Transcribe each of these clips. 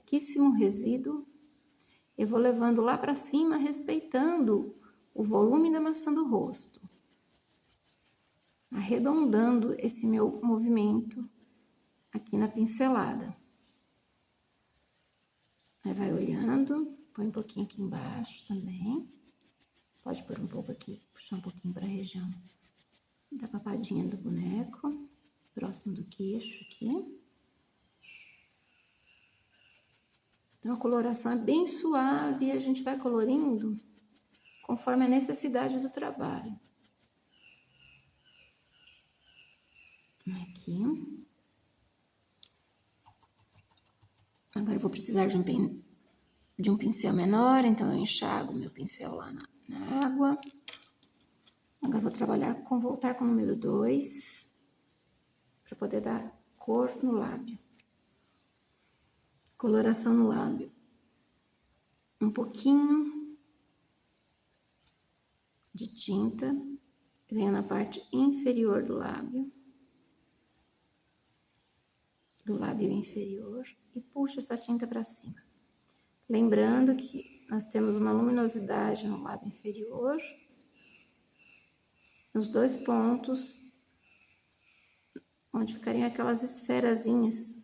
pouquíssimo resíduo. Eu vou levando lá para cima, respeitando o volume da maçã do rosto. Arredondando esse meu movimento aqui na pincelada. Aí vai olhando, põe um pouquinho aqui embaixo também. Pode pôr um pouco aqui, puxar um pouquinho para a região da papadinha do boneco, próximo do queixo aqui. Então, a coloração é bem suave e a gente vai colorindo conforme a necessidade do trabalho. Aqui. Agora eu vou precisar de um pincel menor, então eu enxago meu pincel lá na água. Agora eu vou voltar com o número 2, para poder dar cor no lábio. Coloração no lábio. Um pouquinho de tinta, venho na parte inferior do lábio inferior, e puxo essa tinta para cima. Lembrando que nós temos uma luminosidade no lábio inferior, nos 2 pontos, onde ficariam aquelas esferazinhas,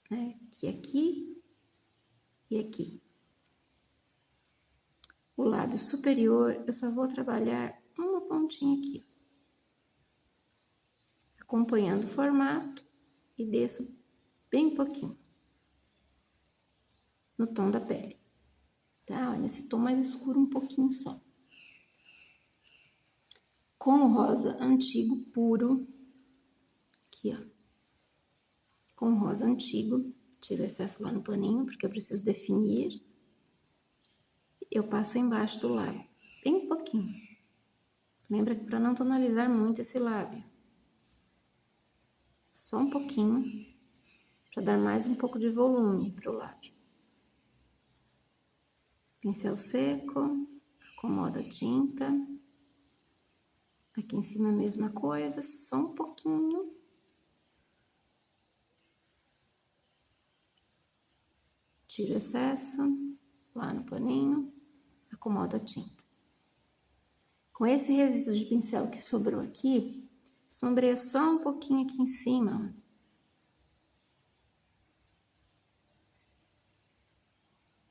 né? Que aqui e aqui. O lábio superior, eu só vou trabalhar uma pontinha aqui, acompanhando o formato, e desço bem pouquinho no tom da pele, tá? Nesse tom mais escuro um pouquinho só. Com o rosa antigo puro, aqui ó, com o rosa antigo, tiro o excesso lá no paninho, porque eu preciso definir. Eu passo embaixo do lábio, bem pouquinho. Lembra que para não tonalizar muito esse lábio, só um pouquinho, para dar mais um pouco de volume para o lábio. Pincel seco, acomoda a tinta. Aqui em cima a mesma coisa, só um pouquinho. Tiro o excesso, lá no paninho, acomodo a tinta. Com esse resíduo de pincel que sobrou aqui, sombreia só um pouquinho aqui em cima, ó.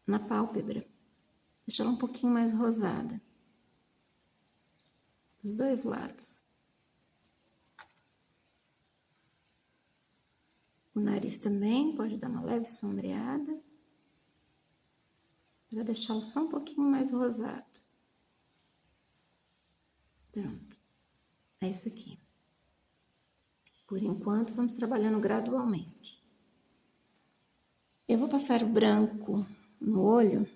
Na pálpebra. Deixa ela um pouquinho mais rosada. Dos 2 lados. O nariz também pode dar uma leve sombreada, para deixá-lo só um pouquinho mais rosado. Pronto. É isso aqui. Por enquanto, vamos trabalhando gradualmente. Eu vou passar o branco no olho,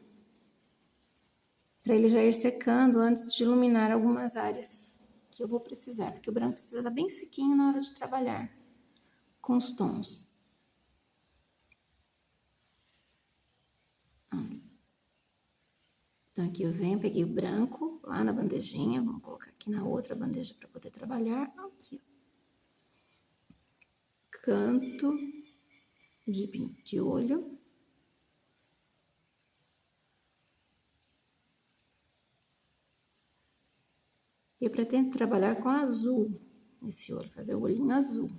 para ele já ir secando antes de iluminar algumas áreas que eu vou precisar, porque o branco precisa estar bem sequinho na hora de trabalhar com os tons. Então, aqui eu venho, peguei o branco lá na bandejinha, vamos colocar aqui na outra bandeja para poder trabalhar. Aqui, canto de olho. Eu pretendo trabalhar com azul nesse olho, fazer o olhinho azul.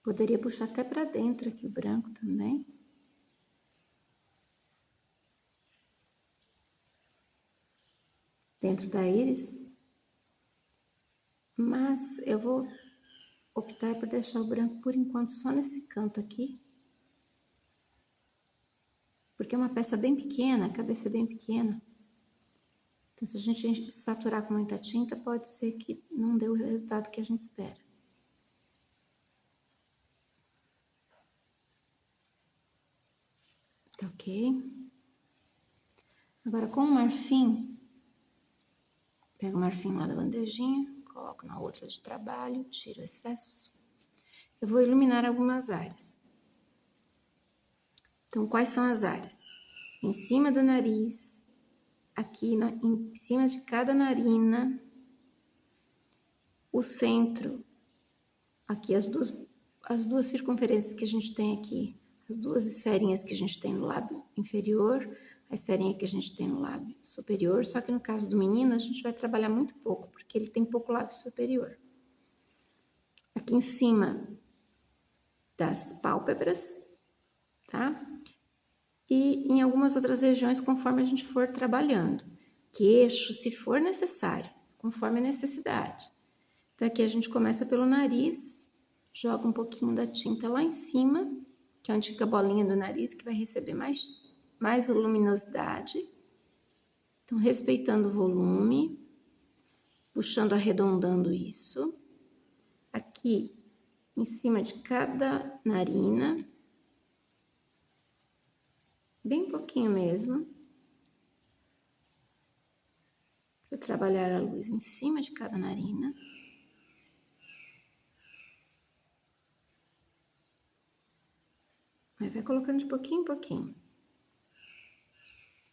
Poderia puxar até para dentro aqui o branco também. Dentro da íris. Mas eu vou optar por deixar o branco por enquanto só nesse canto aqui. Porque é uma peça bem pequena, a cabeça é bem pequena. Então, se a gente saturar com muita tinta, pode ser que não dê o resultado que a gente espera. Tá ok? Agora, com o marfim, pego o marfim lá da bandejinha, coloco na outra de trabalho, tiro o excesso. Eu vou iluminar algumas áreas. Então, quais são as áreas? Em cima do nariz, aqui em cima de cada narina, o centro, aqui as duas circunferências que a gente tem aqui, as duas esferinhas que a gente tem no lábio inferior, a esferinha que a gente tem no lábio superior, só que no caso do menino a gente vai trabalhar muito pouco, porque ele tem pouco lábio superior. Aqui em cima das pálpebras, tá? E em algumas outras regiões, conforme a gente for trabalhando. Queixo, se for necessário, conforme a necessidade. Então, aqui a gente começa pelo nariz, joga um pouquinho da tinta lá em cima, que é onde fica a bolinha do nariz, que vai receber mais luminosidade. Então, respeitando o volume, puxando, arredondando isso. Aqui, em cima de cada narina, bem pouquinho mesmo, para trabalhar a luz em cima de cada narina. Aí vai colocando de pouquinho em pouquinho.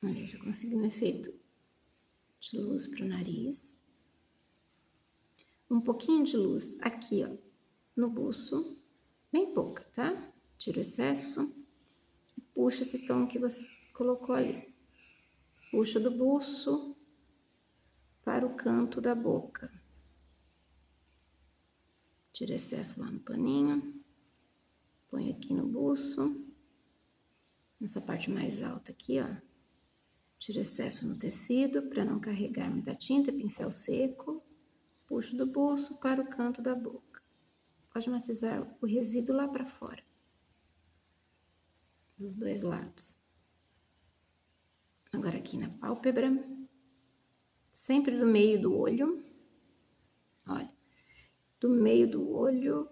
Olha, já consegui um efeito de luz para o nariz. Um pouquinho de luz aqui, ó, no buço, bem pouca, tá? Tira o excesso e puxa esse tom que você colocou ali. Puxa do buço para o canto da boca. Tira o excesso lá no paninho. Põe aqui no buço. Nessa parte mais alta aqui, ó. Tira o excesso no tecido para não carregar muita tinta, pincel seco. Puxo do buço para o canto da boca. Pode matizar o resíduo lá para fora. Dos dois lados. Agora aqui na pálpebra. Sempre do meio do olho. Olha. Do meio do olho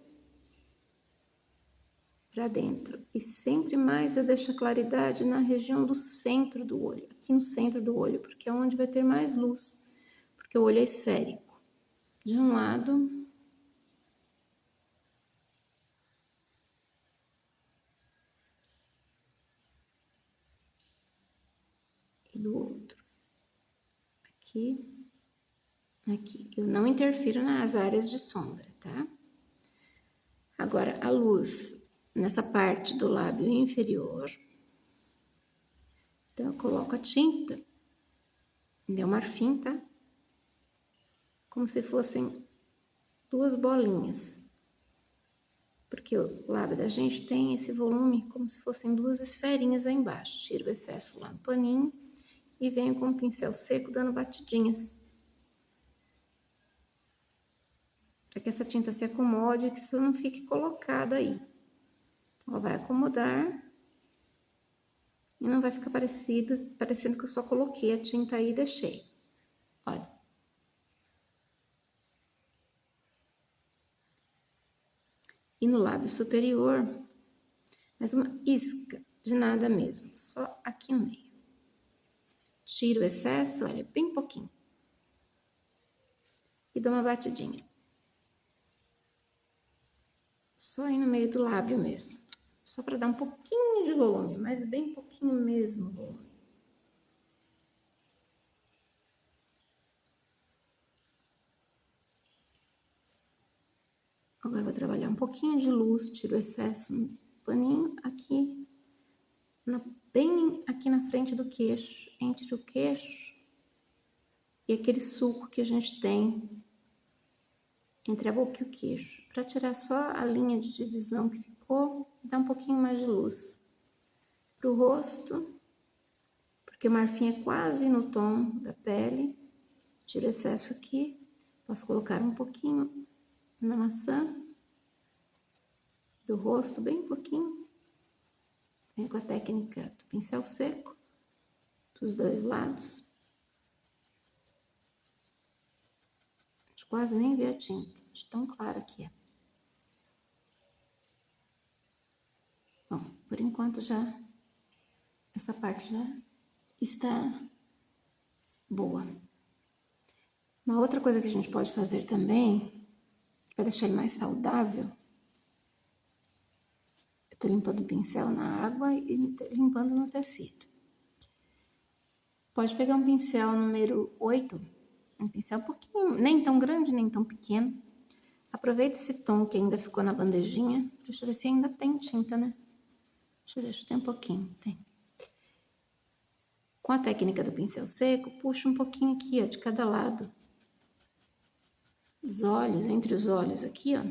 para dentro. E sempre mais eu deixo a claridade na região do centro do olho. Aqui no centro do olho, porque é onde vai ter mais luz. Porque o olho é esférico. De um lado. E do outro. Aqui. Aqui. Eu não interfiro nas áreas de sombra, tá? Agora, a luz nessa parte do lábio inferior. Então, eu coloco a tinta. Deu marfim, tá? Como se fossem duas bolinhas. Porque o lábio da gente tem esse volume como se fossem duas esferinhas aí embaixo. Tiro o excesso lá no paninho e venho com o pincel seco dando batidinhas. Para que essa tinta se acomode e que isso não fique colocada aí. Então, ela vai acomodar e não vai ficar parecendo que eu só coloquei a tinta aí e deixei. Olha. E no lábio superior, mais uma isca de nada mesmo, só aqui no meio. Tiro o excesso, olha, bem pouquinho. E dou uma batidinha. Só aí no meio do lábio mesmo. Só para dar um pouquinho de volume, mas bem pouquinho mesmo volume. Agora vou trabalhar um pouquinho de luz, tiro o excesso no paninho aqui, bem aqui na frente do queixo, entre o queixo e aquele sulco que a gente tem entre a boca e o queixo, para tirar só a linha de divisão que ficou e dar um pouquinho mais de luz. Para o rosto, porque o marfim é quase no tom da pele, tiro o excesso aqui, posso colocar um pouquinho na maçã do rosto, bem pouquinho. Venho com a técnica do pincel seco, dos dois lados. A gente quase nem vê a tinta, de tão claro que é. Bom, por enquanto essa parte já está boa. Uma outra coisa que a gente pode fazer também, para deixar ele mais saudável, eu tô limpando o pincel na água e limpando no tecido. Pode pegar um pincel número 8, um pincel um pouquinho, nem tão grande, nem tão pequeno, Aproveita esse tom que ainda ficou na bandejinha. Deixa eu ver se ainda tem tinta, né? Deixa eu ter um pouquinho, tem. Com a técnica do pincel seco, puxa um pouquinho aqui, ó, de cada lado. Os olhos, entre os olhos aqui, ó.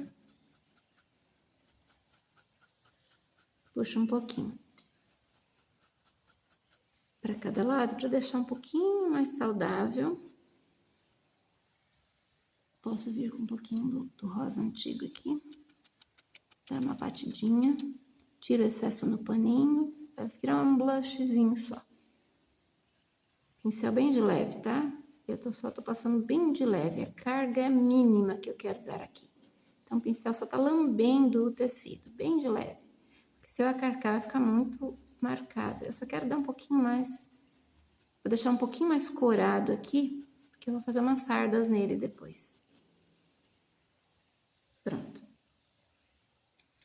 Puxa um pouquinho. Para cada lado, para deixar um pouquinho mais saudável. Posso vir com um pouquinho do rosa antigo aqui. Dá uma batidinha. Tira o excesso no paninho. Vai virar um blushzinho só. Pincel bem de leve, tá? Eu só tô passando bem de leve. A carga é mínima que eu quero dar aqui. Então, o pincel só tá lambendo o tecido, bem de leve. Porque se eu acarcar, vai ficar muito marcado. Eu só quero dar um pouquinho mais. Vou deixar um pouquinho mais corado aqui, porque eu vou fazer umas sardas nele depois. Pronto.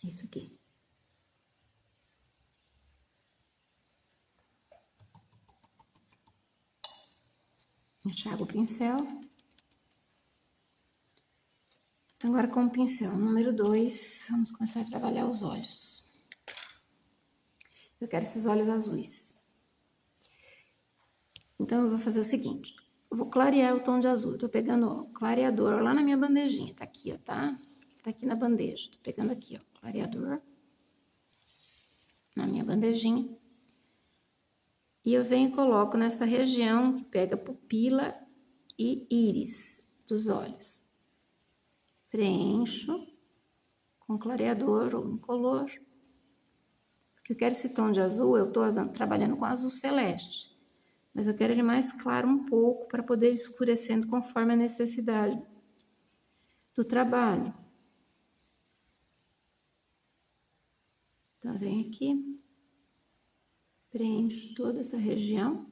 Isso aqui. Enxago o pincel. Agora, com o pincel número 2, vamos começar a trabalhar os olhos. Eu quero esses olhos azuis. Então, eu vou fazer o seguinte. Eu vou clarear o tom de azul. Eu tô pegando, ó, o clareador lá na minha bandejinha. Tá aqui, ó, tá? Tá aqui na bandeja. Tô pegando aqui, ó, clareador. Na minha bandejinha. E eu venho e coloco nessa região que pega pupila e íris dos olhos. Preencho com clareador ou incolor. Porque eu quero esse tom de azul, eu tô trabalhando com azul celeste. Mas eu quero ele mais claro um pouco para poder ir escurecendo conforme a necessidade do trabalho. Então, vem aqui. Preencho toda essa região.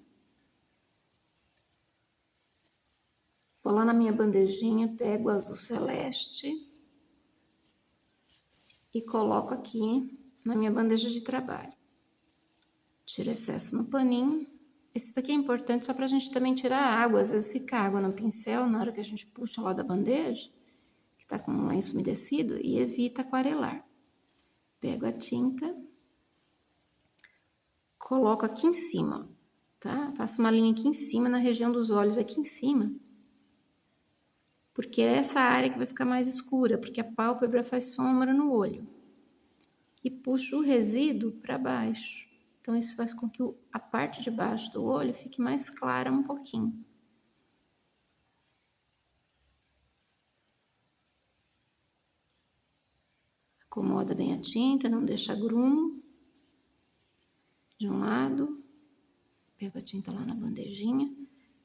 Vou lá na minha bandejinha, pego o azul celeste e coloco aqui na minha bandeja de trabalho. Tiro excesso no paninho. Esse daqui é importante só pra gente também tirar a água. Às vezes fica água no pincel na hora que a gente puxa lá da bandeja, que tá com o lenço umedecido, e evita aquarelar. Pego a tinta. Coloco aqui em cima, tá? Faço uma linha aqui em cima, na região dos olhos, aqui em cima. Porque é essa área que vai ficar mais escura, porque a pálpebra faz sombra no olho. E puxo o resíduo para baixo. Então, isso faz com que a parte de baixo do olho fique mais clara um pouquinho. Acomoda bem a tinta, não deixa grumo. De um lado, pego a tinta lá na bandejinha,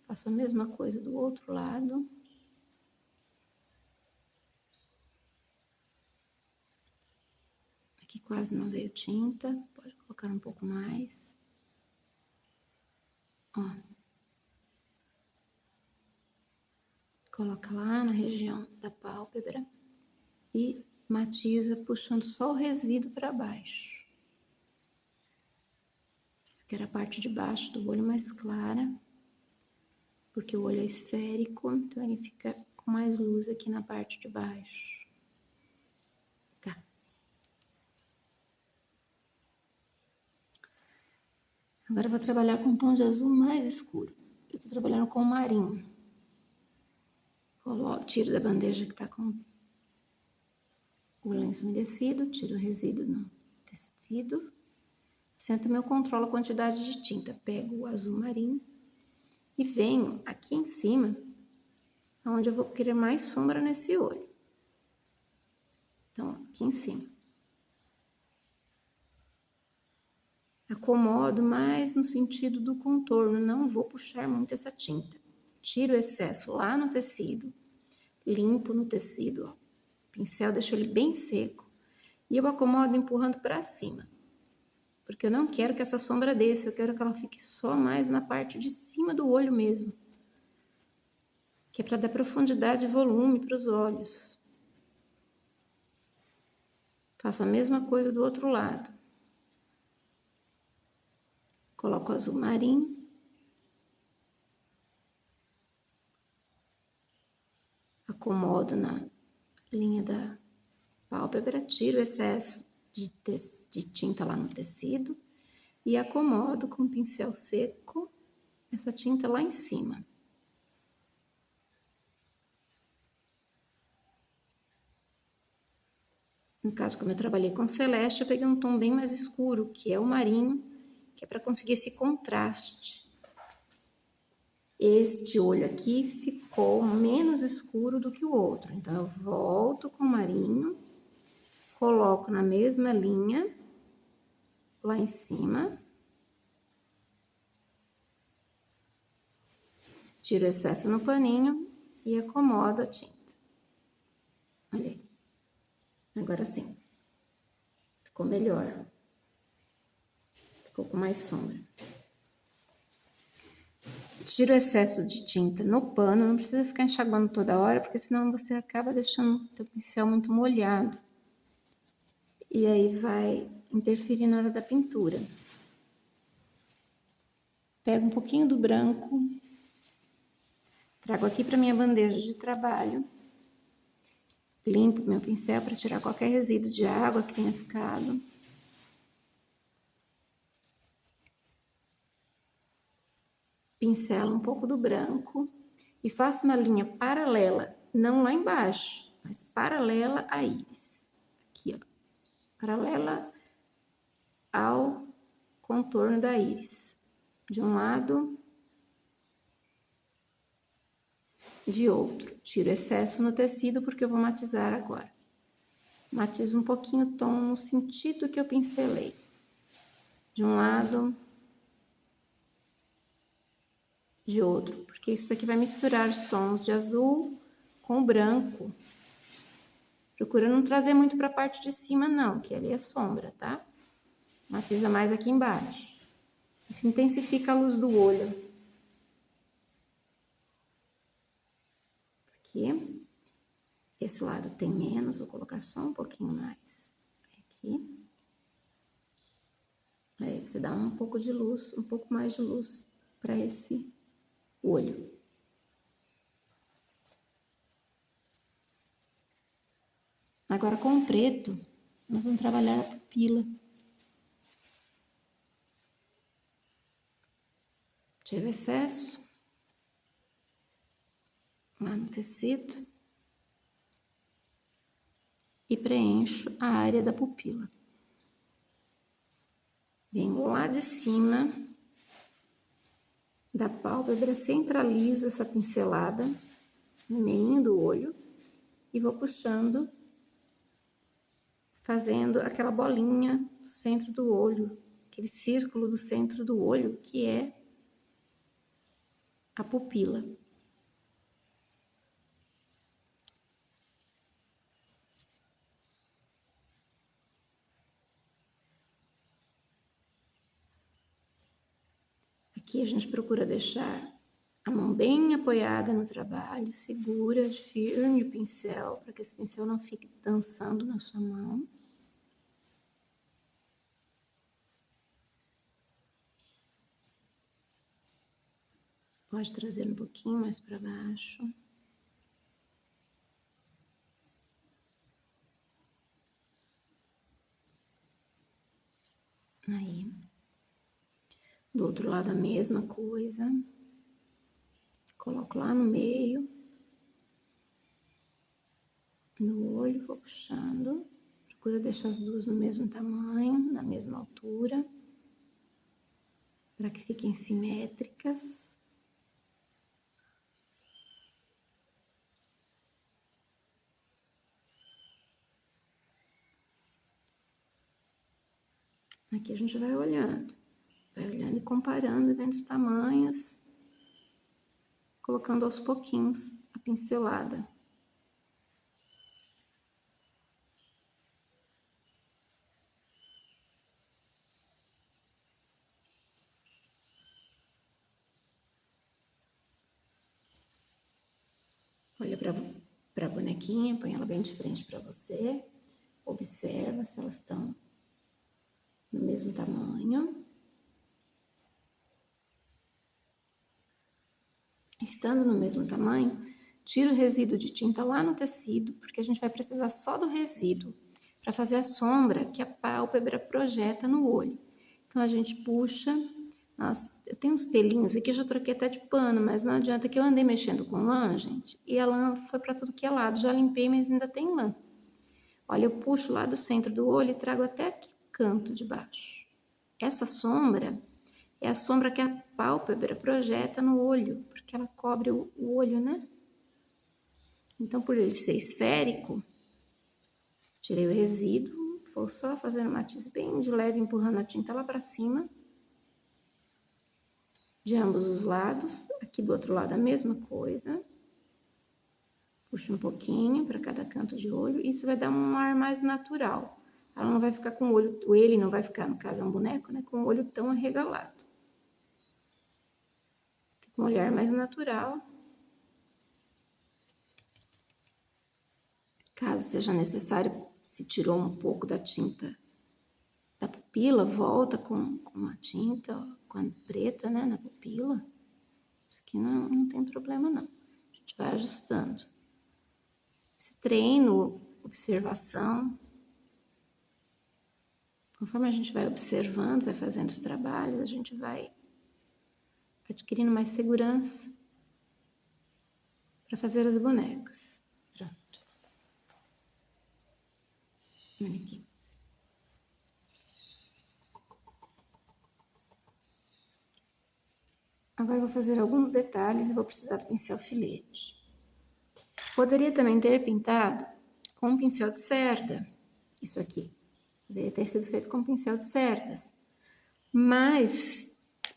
faço a mesma coisa do outro lado. Aqui quase não veio tinta, pode colocar um pouco mais. Ó. Coloca lá na região da pálpebra e matiza puxando só o resíduo para baixo. Quero a parte de baixo do olho mais clara, porque o olho é esférico, então ele fica com mais luz aqui na parte de baixo. Tá. Agora eu vou trabalhar com um tom de azul mais escuro. Eu tô trabalhando com marinho. Tiro da bandeja que tá com o lenço umedecido, tiro o resíduo no tecido. Senta meu controlo a quantidade de tinta. Pego o azul marinho e venho aqui em cima, onde eu vou querer mais sombra nesse olho. Então, aqui em cima. Acomodo mais no sentido do contorno, não vou puxar muito essa tinta. Tiro o excesso lá no tecido, limpo no tecido, ó. O pincel deixo ele bem seco e eu acomodo empurrando para cima. Porque eu não quero que essa sombra desça, eu quero que ela fique só mais na parte de cima do olho mesmo. Que é para dar profundidade e volume para os olhos. Faço a mesma coisa do outro lado. Coloco o azul marinho. Acomodo na linha da pálpebra, tiro o excesso de tinta lá no tecido e acomodo com o pincel seco essa tinta lá em cima. No caso, como eu trabalhei com celeste, eu peguei um tom bem mais escuro, que é o marinho, que é para conseguir esse contraste. Este olho aqui ficou menos escuro do que o outro, então eu volto com o marinho, coloco na mesma linha, lá em cima, tiro o excesso no paninho e acomodo a tinta. Olha aí. Agora sim, ficou melhor, ficou com mais sombra. Tiro o excesso de tinta no pano, não precisa ficar enxaguando toda hora, porque senão você acaba deixando o teu pincel muito molhado. E aí vai interferir na hora da pintura. Pego um pouquinho do branco, trago aqui para minha bandeja de trabalho, limpo meu pincel para tirar qualquer resíduo de água que tenha ficado. Pincelo um pouco do branco e faço uma linha paralela, não lá embaixo, mas paralela à íris. Aqui, ó, paralela ao contorno da íris. De um lado, de outro. Tiro excesso no tecido porque eu vou matizar agora. Matizo um pouquinho o tom no sentido que eu pincelei. De um lado, de outro, porque isso daqui vai misturar os tons de azul com o branco. Procura não trazer muito para a parte de cima não, que ali é sombra, tá? Matiza mais aqui embaixo. Isso intensifica a luz do olho. Aqui. Esse lado tem menos, vou colocar só um pouquinho mais. Aqui. Aí você dá um pouco de luz, um pouco mais de luz para esse olho. Agora com o preto, nós vamos trabalhar a pupila. Tiro o excesso lá no tecido e preencho a área da pupila. Venho lá de cima da pálpebra, centralizo essa pincelada no meio do olho e vou puxando, fazendo aquela bolinha do centro do olho, aquele círculo do centro do olho, que é a pupila. Aqui a gente procura deixar a mão bem apoiada no trabalho, segura, firme o pincel, para que esse pincel não fique dançando na sua mão. Pode trazer um pouquinho mais para baixo. Aí. Do outro lado a mesma coisa. Coloco lá no meio. No olho, vou puxando. Procura deixar as duas no mesmo tamanho, na mesma altura. Para que fiquem simétricas. Aqui a gente vai olhando e comparando, vendo os tamanhos, colocando aos pouquinhos a pincelada. Olha para a bonequinha, põe ela bem de frente para você, observa se elas estão no mesmo tamanho. Estando no mesmo tamanho, tira o resíduo de tinta lá no tecido, porque a gente vai precisar só do resíduo para fazer a sombra que a pálpebra projeta no olho. Então, a gente puxa. Nossa, eu tenho uns pelinhos aqui, eu já troquei até de pano, mas não adianta que eu andei mexendo com lã, gente, e a lã foi para tudo que é lado. Já limpei, mas ainda tem lã. Olha, eu puxo lá do centro do olho e trago até aqui o canto de baixo. Essa sombra é a sombra que a pálpebra projeta no olho, porque ela cobre o olho, né? Então, por ele ser esférico, tirei o resíduo, vou só fazendo matiz bem de leve, empurrando a tinta lá para cima. De ambos os lados, aqui do outro lado a mesma coisa. Puxa um pouquinho para cada canto de olho, isso vai dar um ar mais natural. Ela não vai ficar com o olho, ele não vai ficar, no caso é um boneco, né, com o olho tão arregalado. Fica um olhar mais natural. Caso seja necessário, se tirou um pouco da tinta da pupila, volta com a tinta com a preta, né, na pupila. Isso aqui não tem problema não. A gente vai ajustando. Esse treino, observação. Conforme a gente vai observando, vai fazendo os trabalhos, a gente vai adquirindo mais segurança para fazer as bonecas. Pronto. Olha aqui. Agora eu vou fazer alguns detalhes e vou precisar do pincel filete. Poderia também ter pintado com um pincel de cerda, isso aqui. Poderia ter sido feito com um pincel de cerdas. Mas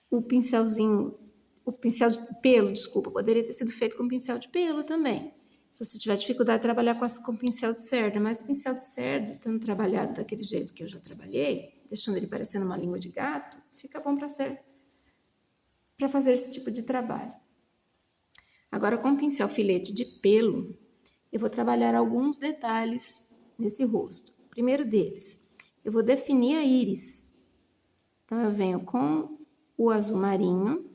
o pincel de pelo, desculpa, poderia ter sido feito com pincel de pelo também. Se você tiver dificuldade de trabalhar com pincel de cerda, mas o pincel de cerda, tendo trabalhado daquele jeito que eu já trabalhei, deixando ele parecendo uma língua de gato, fica bom para fazer esse tipo de trabalho. Agora, com o pincel filete de pelo, eu vou trabalhar alguns detalhes nesse rosto. O primeiro deles, eu vou definir a íris. Então, eu venho com o azul marinho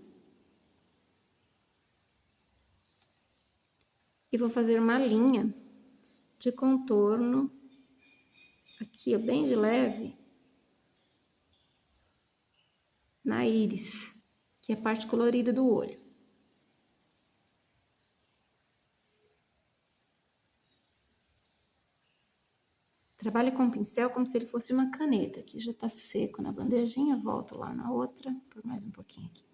e vou fazer uma linha de contorno aqui, ó, bem de leve, na íris, que é a parte colorida do olho. Trabalhe com o pincel como se ele fosse uma caneta. Aqui já tá seco na bandejinha, volto lá na outra, por mais um pouquinho aqui.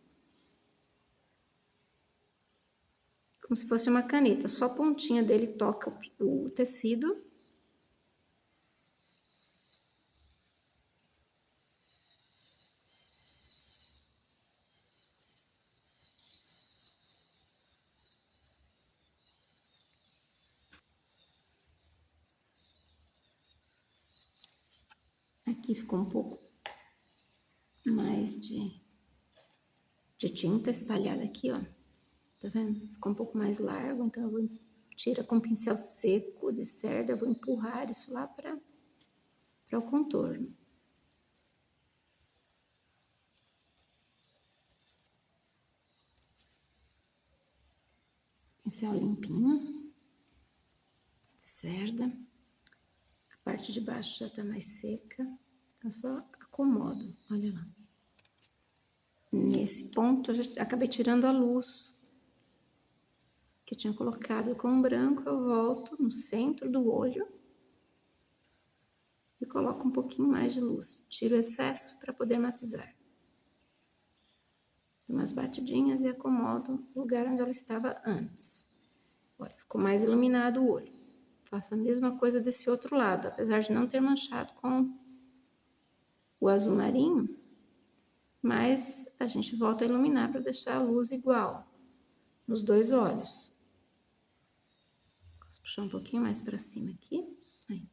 Como se fosse uma caneta, só a pontinha dele toca o tecido. Aqui ficou um pouco mais de tinta espalhada aqui, ó. Tá vendo? Ficou um pouco mais largo, então eu vou tirar com pincel seco de cerda, eu vou empurrar isso lá para o contorno. Pincel limpinho, de cerda. A parte de baixo já tá mais seca, então eu só acomodo, olha lá. Nesse ponto, eu já acabei tirando a luz que eu tinha colocado com o branco. Eu volto no centro do olho e coloco um pouquinho mais de luz. Tiro o excesso para poder matizar. Dou umas batidinhas e acomodo no lugar onde ela estava antes. Olha, ficou mais iluminado o olho. Faço a mesma coisa desse outro lado, apesar de não ter manchado com o azul marinho, mas a gente volta a iluminar para deixar a luz igual nos dois olhos. Posso puxar um pouquinho mais para cima aqui. Aí.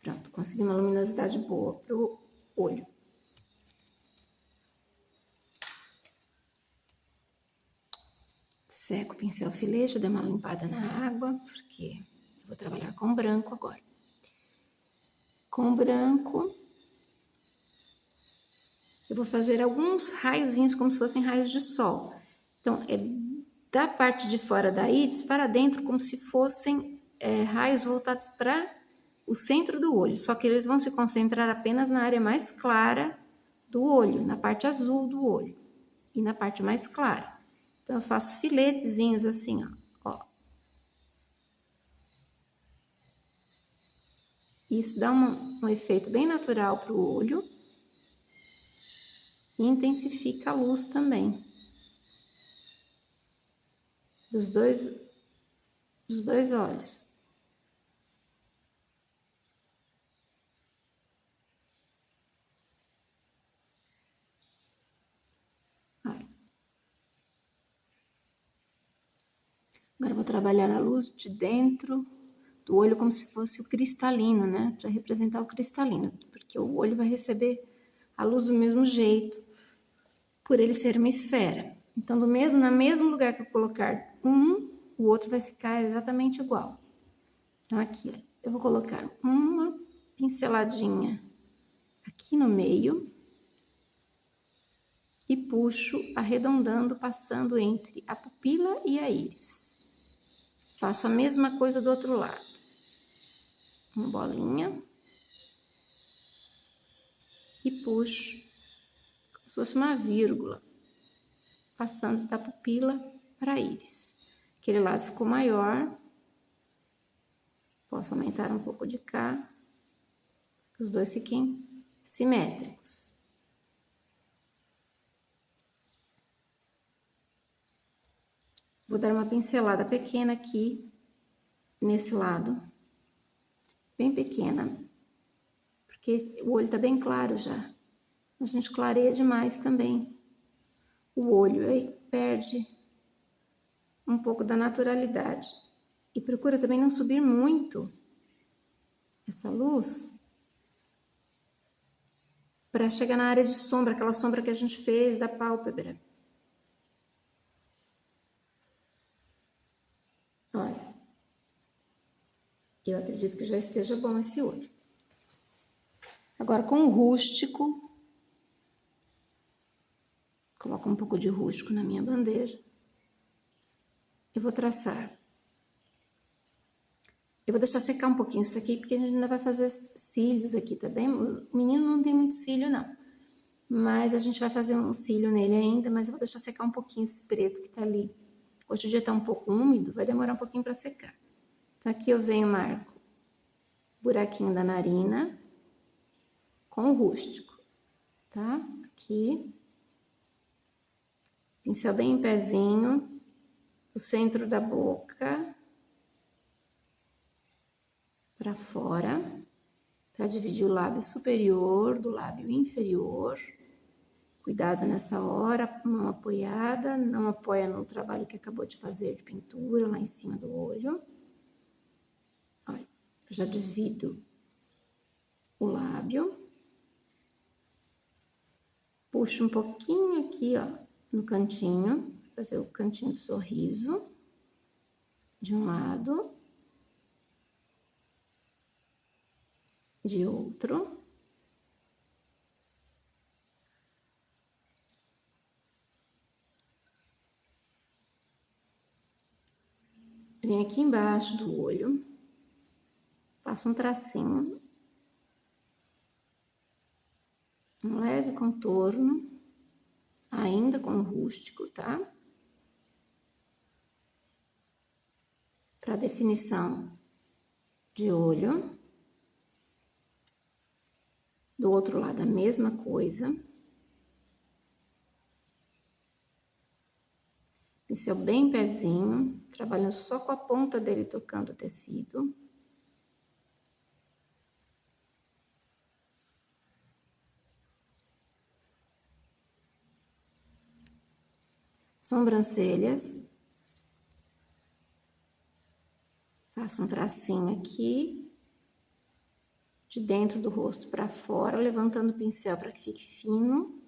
Pronto, consegui uma luminosidade boa pro olho. Seco o pincel filete, eu dei uma limpada na água, porque eu vou trabalhar com branco agora. Com branco, eu vou fazer alguns raiozinhos como se fossem raios de sol. Então, é da parte de fora da íris para dentro, como se fossem raios voltados para o centro do olho. Só que eles vão se concentrar apenas na área mais clara do olho, na parte azul do olho e na parte mais clara. Então, eu faço filetezinhos assim, ó. Isso dá um efeito bem natural para o olho e intensifica a luz também. Dos dois olhos. Agora eu vou trabalhar a luz de dentro do olho como se fosse o cristalino, né? Para representar o cristalino, porque o olho vai receber a luz do mesmo jeito, por ele ser uma esfera. Então, no mesmo lugar que eu colocar o outro vai ficar exatamente igual. Então, aqui, ó, eu vou colocar uma pinceladinha aqui no meio e puxo arredondando, passando entre a pupila e a íris. Faço a mesma coisa do outro lado. Uma bolinha. E puxo, como se fosse uma vírgula, passando da pupila para a íris. Aquele lado ficou maior. Posso aumentar um pouco de cá. Que os dois fiquem simétricos. Vou dar uma pincelada pequena aqui, nesse lado. Bem pequena. Porque o olho tá bem claro já. A gente clareia demais também o olho, aí perde um pouco da naturalidade. E procura também não subir muito essa luz para chegar na área de sombra, aquela sombra que a gente fez da pálpebra. Olha, eu acredito que já esteja bom esse olho. Agora, com o rústico, coloco um pouco de rústico na minha bandeja. Eu vou traçar. Eu vou deixar secar um pouquinho isso aqui, porque a gente ainda vai fazer cílios aqui, tá bem? O menino não tem muito cílio, não. Mas a gente vai fazer um cílio nele ainda, mas eu vou deixar secar um pouquinho esse preto que tá ali. Hoje o dia tá um pouco úmido, vai demorar um pouquinho para secar. Então, aqui eu venho, marco buraquinho da narina com o rústico, tá? Aqui. Pincel bem em pezinho, do centro da boca para fora, para dividir o lábio superior do lábio inferior. Cuidado nessa hora, mão apoiada, não apoia no trabalho que acabou de fazer de pintura lá em cima do olho. Olha, já divido o lábio. Puxo um pouquinho aqui, ó, no cantinho, fazer o cantinho do sorriso de um lado, de outro. Venho aqui embaixo do olho, faço um tracinho, um leve contorno, ainda com o rústico, tá? Para definição de olho. Do outro lado a mesma coisa. Pincel bem pezinho, trabalhando só com a ponta dele tocando o tecido. Sobrancelhas. Faço um tracinho aqui, de dentro do rosto para fora, levantando o pincel para que fique fino.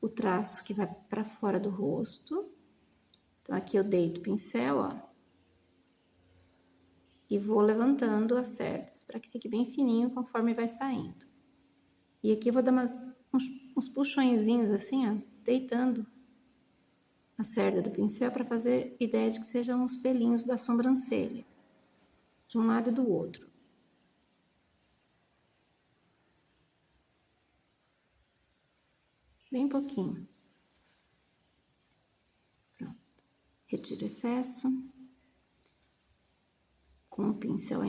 O traço que vai para fora do rosto. Então, aqui eu deito o pincel, ó. E vou levantando as cerdas para que fique bem fininho conforme vai saindo. E aqui eu vou dar umas uns puxõezinhos assim, ó, deitando a cerda do pincel para fazer ideia de que sejam uns pelinhos da sobrancelha, de um lado e do outro. Bem pouquinho. Pronto. Retiro o excesso. Com o pincel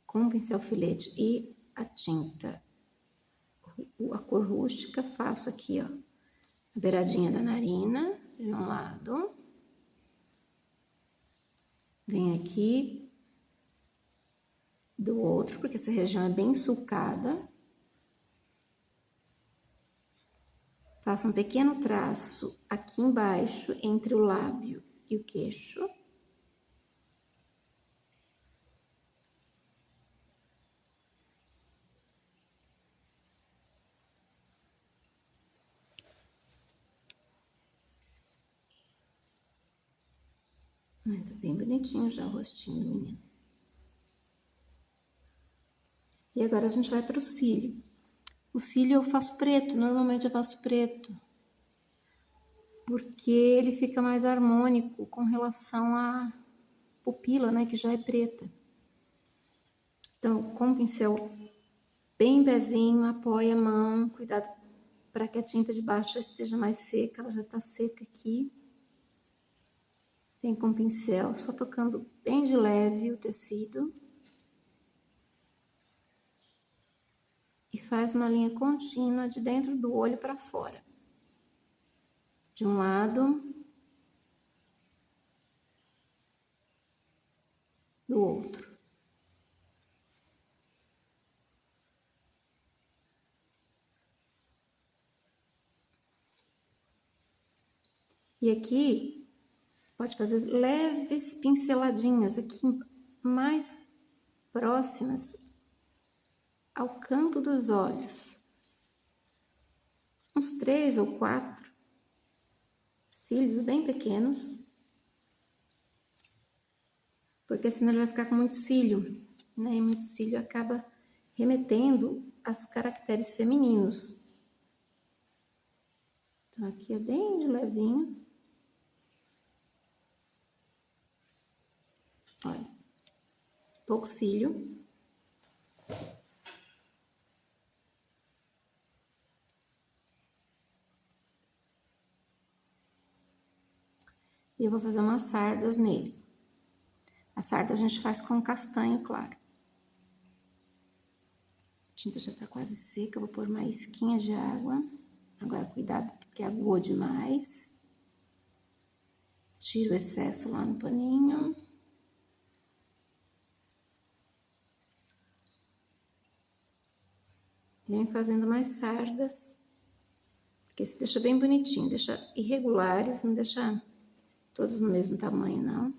com o pincel filete e a tinta, a cor rústica, faço aqui, ó, a beiradinha da narina, de um lado. Venho aqui do outro, porque essa região é bem sulcada. Faço um pequeno traço aqui embaixo, entre o lábio e o queixo. Tá bem bonitinho já o rostinho do menino. E agora a gente vai para o cílio. O cílio eu faço preto, normalmente eu faço preto, porque ele fica mais harmônico com relação à pupila, né, que já é preta. Então, com o pincel bem pezinho, apoia a mão, cuidado para que a tinta de baixo já esteja mais seca, ela já está seca aqui. Vem com o pincel, só tocando bem de leve o tecido. E faz uma linha contínua de dentro do olho para fora. De um lado, do outro. E aqui, pode fazer leves pinceladinhas aqui mais próximas ao canto dos olhos. Uns 3 ou 4 cílios bem pequenos. Porque senão ele vai ficar com muito cílio, né? E muito cílio acaba remetendo aos caracteres femininos. Então aqui é bem de levinho. Olha, pouco cílio. E eu vou fazer umas sardas nele. A sarda a gente faz com castanho claro. A tinta já tá quase seca, vou pôr uma isquinha de água. Agora cuidado porque aguou demais. Tiro o excesso lá no paninho. Vem fazendo mais sardas. Porque isso deixa bem bonitinho, deixa irregulares, não deixa todos no mesmo tamanho, não.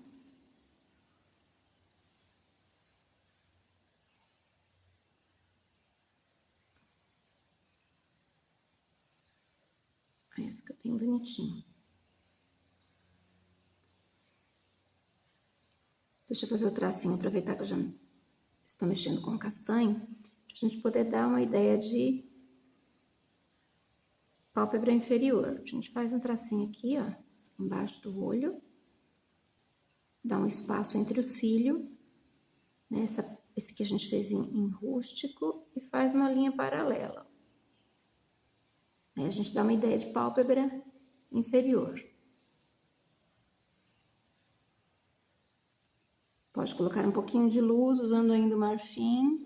Aí fica bem bonitinho. Deixa eu fazer o tracinho, aproveitar que eu já estou mexendo com o castanho, pra gente poder dar uma ideia de pálpebra inferior. A gente faz um tracinho aqui, ó, embaixo do olho. Dá um espaço entre o cílio, né, esse que a gente fez em rústico, e faz uma linha paralela. Aí a gente dá uma ideia de pálpebra inferior. Pode colocar um pouquinho de luz, usando ainda o marfim.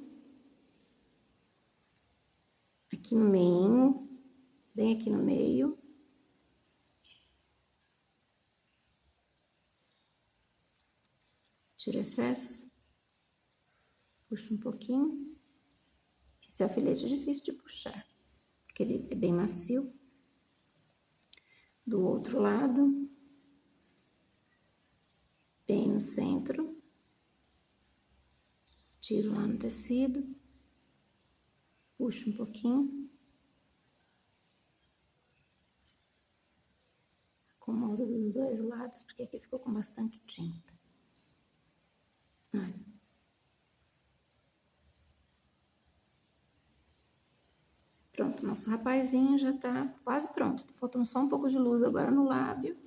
Aqui no meio, bem aqui no meio. Tira o excesso. Puxa um pouquinho. Pincel filete é difícil de puxar, porque ele é bem macio. Do outro lado, bem no centro. Tiro lá no tecido. Puxo um pouquinho. Acomodo dos dois lados, porque aqui ficou com bastante tinta. Pronto, nosso rapazinho já tá quase pronto. Tá faltando só um pouco de luz agora no lábio.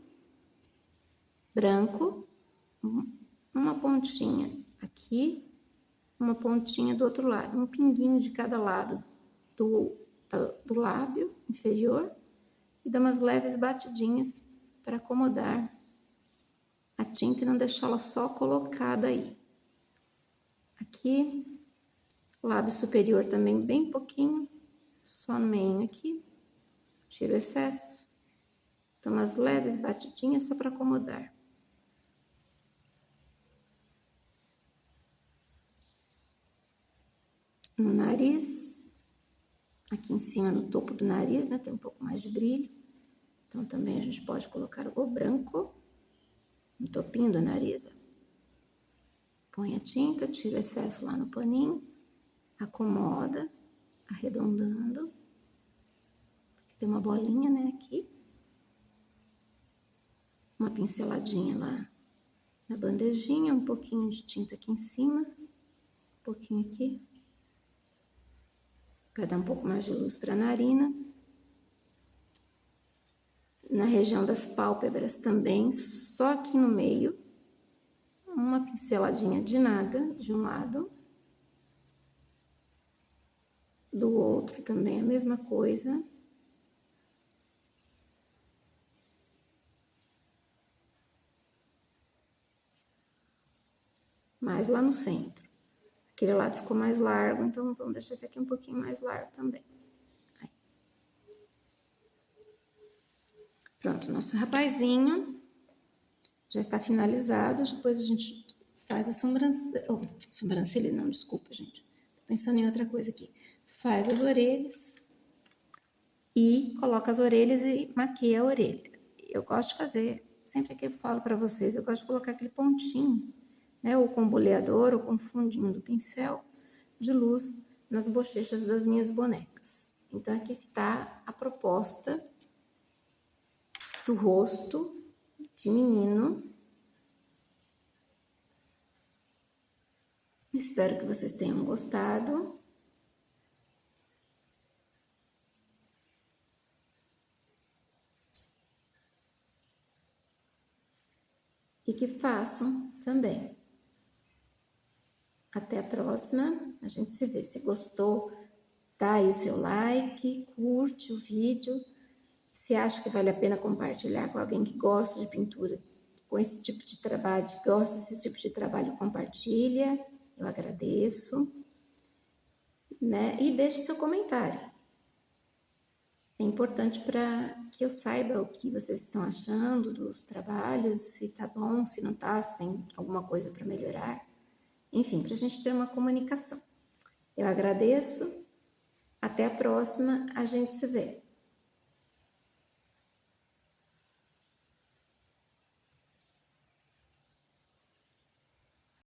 Branco. Uma pontinha aqui. Uma pontinha do outro lado. Um pinguinho de cada lado do lábio inferior. E dá umas leves batidinhas para acomodar a tinta e não deixá-la só colocada aí. Aqui, lábio superior também bem pouquinho, só no meio aqui. Tiro o excesso. Dou umas leves batidinhas só para acomodar. No nariz, aqui em cima no topo do nariz, né, tem um pouco mais de brilho. Então também a gente pode colocar o branco no topinho do nariz. Põe a tinta, tira o excesso lá no paninho, acomoda, arredondando. Tem uma bolinha, né, aqui. Uma pinceladinha lá na bandejinha, um pouquinho de tinta aqui em cima, um pouquinho aqui. Para dar um pouco mais de luz para a narina. Na região das pálpebras também, só aqui no meio. Uma pinceladinha de nada, de um lado. Do outro também a mesma coisa. Mais lá no centro. Aquele lado ficou mais largo, então vamos deixar esse aqui um pouquinho mais largo também. Aí. Pronto, nosso rapazinho já está finalizado. Depois a gente faz a sobrancelha. Oh, sobrancelha não, desculpa, gente. Tô pensando em outra coisa aqui. Faz as orelhas e coloca as orelhas e maquia a orelha. Eu gosto de fazer, sempre que eu falo para vocês, eu gosto de colocar aquele pontinho, né? Ou com boleador ou com fundinho do pincel de luz nas bochechas das minhas bonecas. Então, aqui está a proposta do rosto de menino. Espero que vocês tenham gostado. E que façam também. Até a próxima, a gente se vê. Se gostou, dá aí o seu like, curte o vídeo. Se acha que vale a pena compartilhar com alguém que gosta de pintura, com esse tipo de trabalho, gosta desse tipo de trabalho, compartilha. Eu agradeço. Né? E deixe seu comentário. É importante para que eu saiba o que vocês estão achando dos trabalhos, se tá bom, se não tá, se tem alguma coisa para melhorar. Enfim, para a gente ter uma comunicação. Eu agradeço. Até a próxima. A gente se vê.